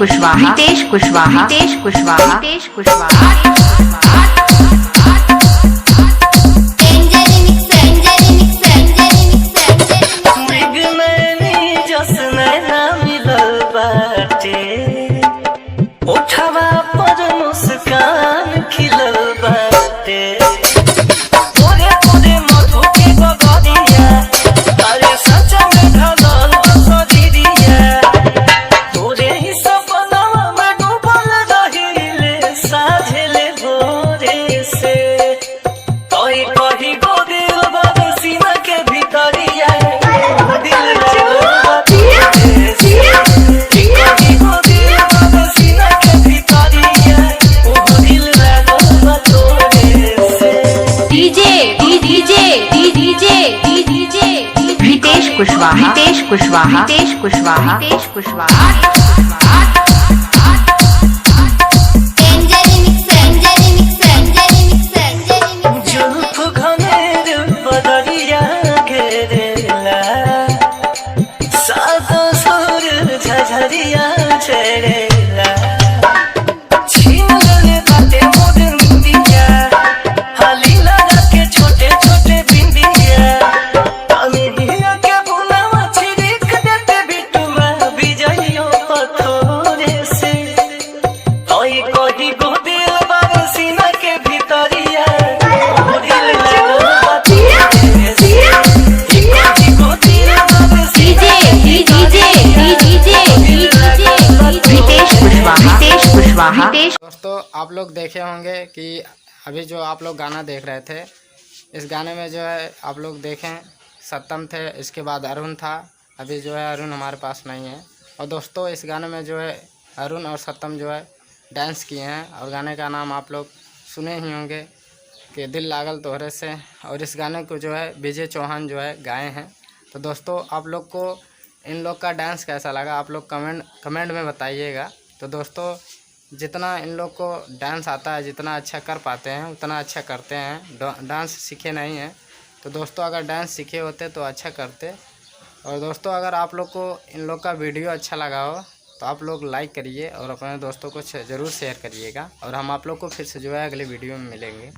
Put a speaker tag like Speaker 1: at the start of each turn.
Speaker 1: कुशवाहा, हितेश कुशवाहा, हितेश कुशवाहा, हितेश कुशवाहा। हितेश कुशवाहा, हितेश कुशवाहा, हितेश कुशवाहा, हितेश कुशवाहा।
Speaker 2: दोस्तों आप लोग देखे होंगे कि अभी जो आप लोग गाना देख रहे थे, इस गाने में जो है आप लोग देखें सत्यम थे, इसके बाद अरुण था। अभी जो है अरुण हमारे पास नहीं है। और दोस्तों इस गाने में जो है अरुण और सत्यम जो है डांस किए हैं। और गाने का नाम आप लोग सुने ही होंगे कि दिल लागल तोहरे से। और इस गाने को जो है विजय चौहान जो है गाए हैं। तो दोस्तों आप लोग को इन लोग का डांस कैसा लगा आप लोग कमेंट में बताइएगा। तो दोस्तों जितना इन लोग को डांस आता है, जितना अच्छा कर पाते हैं उतना अच्छा करते हैं। डांस सीखे नहीं हैं। तो दोस्तों अगर डांस सीखे होते तो अच्छा करते। और दोस्तों अगर आप लोग को इन लोग का वीडियो अच्छा लगा हो तो आप लोग लाइक करिए और अपने दोस्तों को ज़रूर शेयर करिएगा। और हम आप लोग को फिर से जो है अगले वीडियो में मिलेंगे।